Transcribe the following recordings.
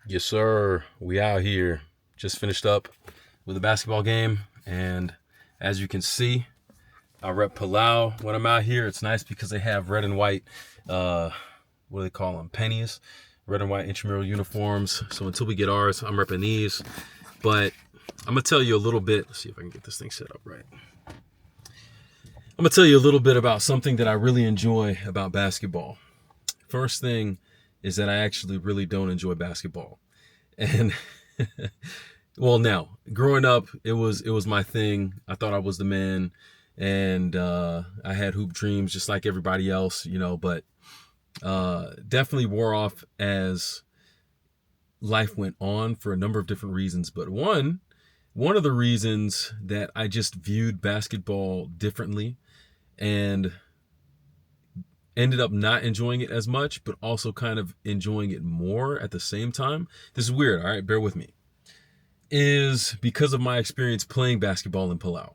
Yes, sir. We out here. Just finished up with a basketball game, and as you can see, I rep Palau when I'm out here. It's nice because they have red and white. Uh, what do they call them? Pennies, red and white intramural uniforms. So until we get ours, I'm repping these. But I'm gonna tell you a little bit. Let's see if I can get this thing set up right. I'm gonna tell you a little bit about something that I really enjoy about basketball. First thing is that I actually really don't enjoy basketball. And well, now growing up, it was my thing. I thought I was the man, and I had hoop dreams just like everybody else, But definitely wore off as life went on for a number of different reasons. But one of the reasons that I just viewed basketball differently and ended up not enjoying it as much, but also kind of enjoying it more at the same time. This is weird, all right? Bear with me. Is because of my experience playing basketball in Palau.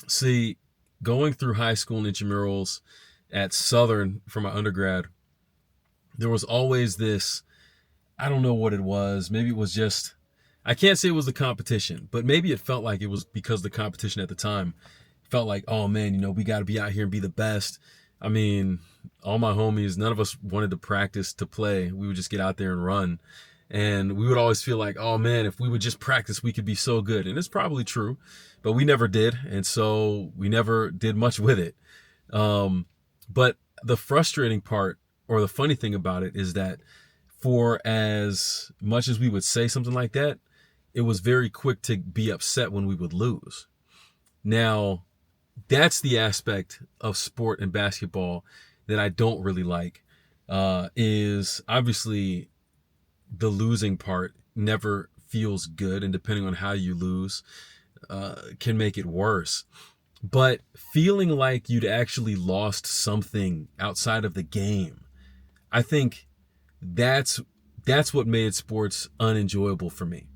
See, going through high school and intramurals at Southern for my undergrad, there was always this, I don't know what it was. Maybe it was just, I can't say it was the competition, but maybe it felt like it was because the competition at the time felt like, oh man, we got to be out here and be the best. I mean, all my homies, none of us wanted to practice to play. We would just get out there and run. And we would always feel like, oh man, if we would just practice, we could be so good. And it's probably true, but we never did. And so we never did much with it. But the frustrating part, or the funny thing about it, is that for as much as we would say something like that, it was very quick to be upset when we would lose. Now, that's the aspect of sport and basketball that I don't really like. Is obviously the losing part never feels good, and depending on how you lose, can make it worse. But feeling like you'd actually lost something outside of the game, I think that's that's what made sports unenjoyable for me.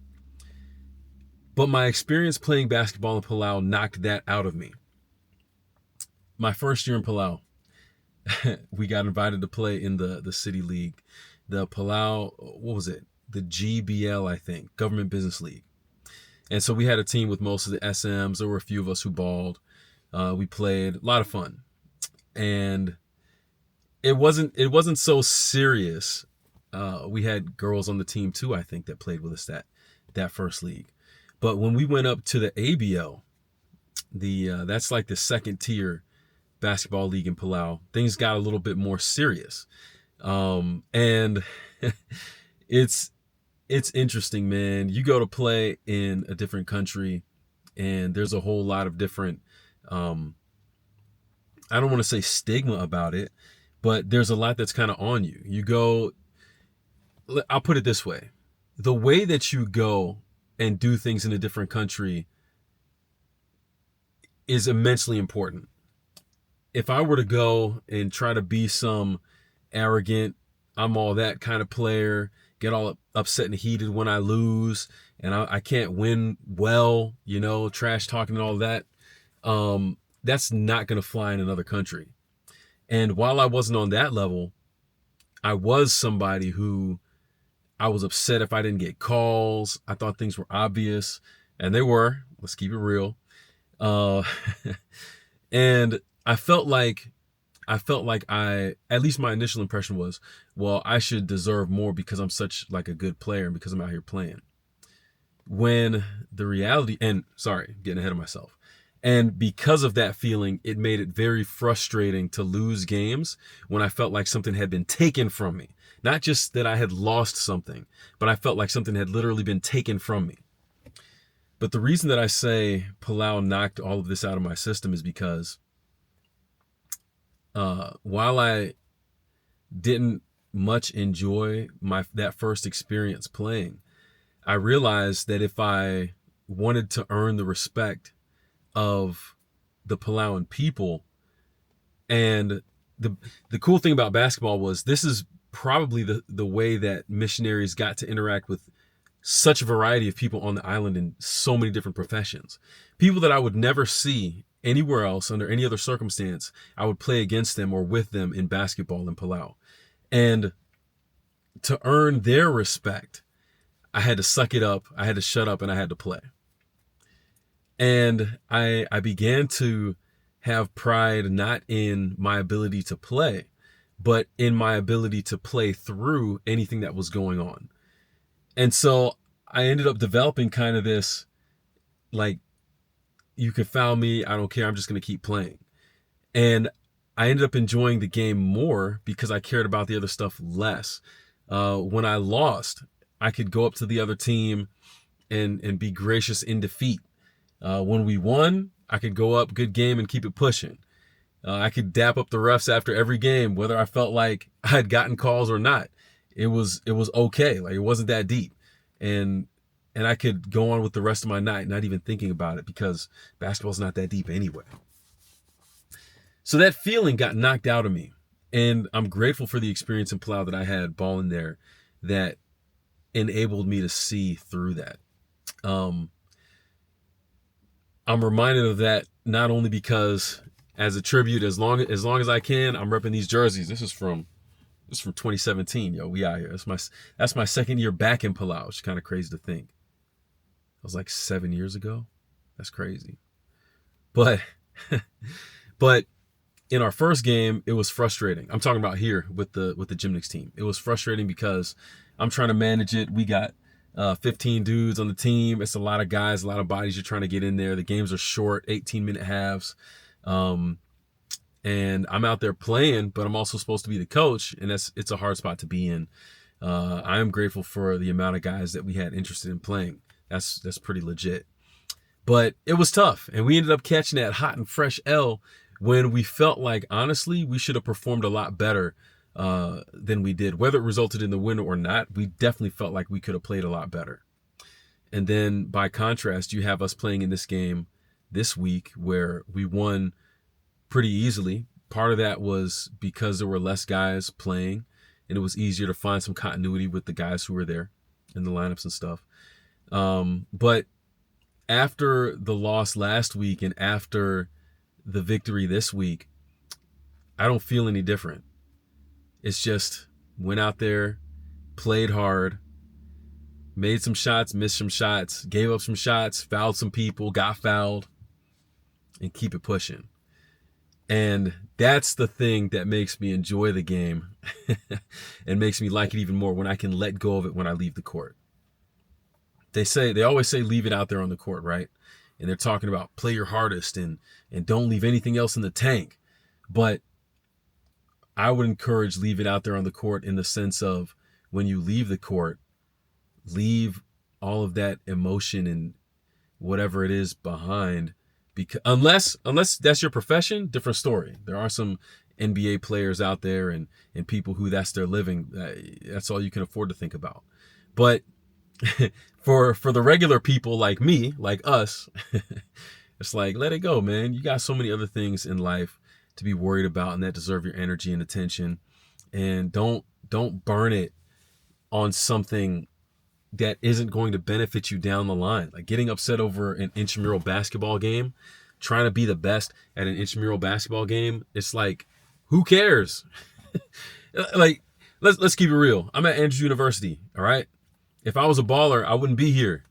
But my experience playing basketball in Palau knocked that out of me. My first year in Palau, we got invited to play in the city league, the Palau. What was it? The GBL, I think, Government Business League. And so we had a team with most of the SMs. There were a few of us who balled. We played, a lot of fun, and it wasn't so serious. We had girls on the team too, I think, that played with us that first league. But when we went up to the ABL, the that's like the second tier basketball league in Palau, things got a little bit more serious. And it's it's interesting, man. You go to play in a different country, and there's a whole lot of different. Um, I don't want to say stigma about it, but there's a lot that's kind of on you. You go. I'll put it this way: the way that you go and do things in a different country is immensely important. If I were to go and try to be some arrogant, I'm all that kind of player, get all upset and heated when I lose, and I can't win well, trash talking and all that, that's not going to fly in another country. And while I wasn't on that level, I was somebody who I was upset if I didn't get calls. I thought things were obvious, and they were. Let's keep it real. Uh, and I felt like at least my initial impression was, well, I should deserve more because I'm such like a good player and because I'm out here playing. When the reality, and sorry, getting ahead of myself. And because of that feeling, it made it very frustrating to lose games when I felt like something had been taken from me. Not just that I had lost something, but I felt like something had literally been taken from me. But the reason that I say Palau knocked all of this out of my system is because while I didn't much enjoy that first experience playing, I realized that if I wanted to earn the respect of the Palauan people, and the cool thing about basketball was this is probably the way that missionaries got to interact with such a variety of people on the island in so many different professions. People that I would never see anywhere else under any other circumstance. I would play against them or with them in basketball in Palau. And to earn their respect, I had to suck it up, I had to shut up, and I had to play. And I began to have pride not in my ability to play, but in my ability to play through anything that was going on. And so I ended up developing kind of this, like, you can foul me, I don't care, I'm just going to keep playing. And I ended up enjoying the game more because I cared about the other stuff less. When I lost, I could go up to the other team and be gracious in defeat. When we won, I could go up, good game, and keep it pushing. I could dap up the refs after every game, whether I felt like I had gotten calls or not. It was okay. Like, it wasn't that deep. And I could go on with the rest of my night, not even thinking about it, because basketball's not that deep anyway. So that feeling got knocked out of me. And I'm grateful for the experience in Palau that I had balling there that enabled me to see through that. I'm reminded of that not only because, as a tribute, as long as I can, I'm repping these jerseys. This is from 2017. Yo, we out here. That's my second year back in Palau. It's kind of crazy to think. It was like 7 years ago. That's crazy. But in our first game, it was frustrating. I'm talking about here with the Gymnics team. It was frustrating because I'm trying to manage it. We got 15 dudes on the team. It's a lot of guys, a lot of bodies you're trying to get in there. The games are short, 18-minute halves. And I'm out there playing, but I'm also supposed to be the coach, and it's a hard spot to be in. I am grateful for the amount of guys that we had interested in playing. That's pretty legit. But it was tough, and we ended up catching that hot and fresh L when we felt like, honestly, we should have performed a lot better than we did. Whether it resulted in the win or not, we definitely felt like we could have played a lot better. And then by contrast, you have us playing in this game this week where we won pretty easily. Part of that was because there were less guys playing, and it was easier to find some continuity with the guys who were there in the lineups and stuff. But after the loss last week and after the victory this week, I don't feel any different. It's just went out there, played hard, made some shots, missed some shots, gave up some shots, fouled some people, got fouled, and keep it pushing. And that's the thing that makes me enjoy the game and makes me like it even more, when I can let go of it when I leave the court. They always say leave it out there on the court, right? And they're talking about play your hardest and don't leave anything else in the tank. But I would encourage leave it out there on the court in the sense of, when you leave the court, leave all of that emotion and whatever it is behind. Because unless that's your profession, different story. There are some NBA players out there and people who that's their living. That's all you can afford to think about. But for the regular people like me, like us, it's like, let it go, man. You got so many other things in life to be worried about and that deserve your energy and attention. And don't burn it on something that isn't going to benefit you down the line. Like getting upset over an intramural basketball game, trying to be the best at an intramural basketball game. It's like, who cares? Like, let's keep it real. I'm at Andrews University, all right? If I was a baller, I wouldn't be here.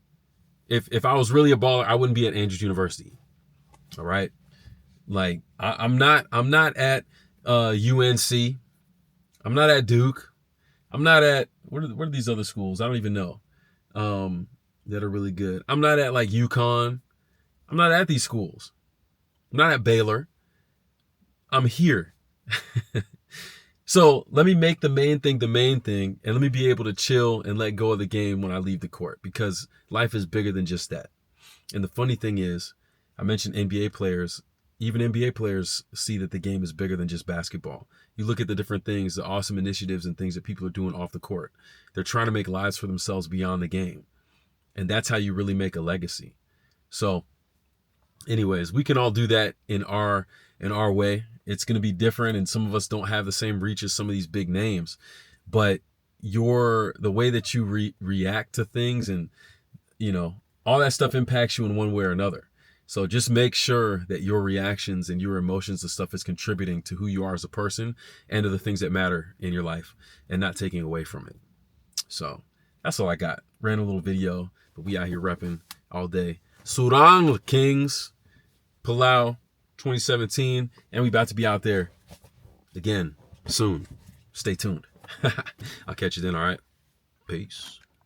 If I was really a baller, I wouldn't be at Andrews University. All right? Like, I'm not at UNC. I'm not at Duke. I'm not at, what are these other schools? I don't even know that are really good. I'm not at like UConn. I'm not at these schools. I'm not at Baylor. I'm here. So let me make the main thing, and let me be able to chill and let go of the game when I leave the court, because life is bigger than just that. And the funny thing is, I mentioned NBA players. Even NBA players see that the game is bigger than just basketball. You look at the different things, the awesome initiatives and things that people are doing off the court. They're trying to make lives for themselves beyond the game. And that's how you really make a legacy. So anyways, we can all do that in our way. It's going to be different, and some of us don't have the same reach as some of these big names. But the way that you react to things, and all that stuff impacts you in one way or another. So just make sure that your reactions and your emotions and stuff is contributing to who you are as a person and to the things that matter in your life, and not taking away from it. So that's all I got. Random little video, but we out here repping all day. Surang Kings, Palau, 2017, and we about to be out there again soon. Stay tuned. I'll catch you then, all right? Peace.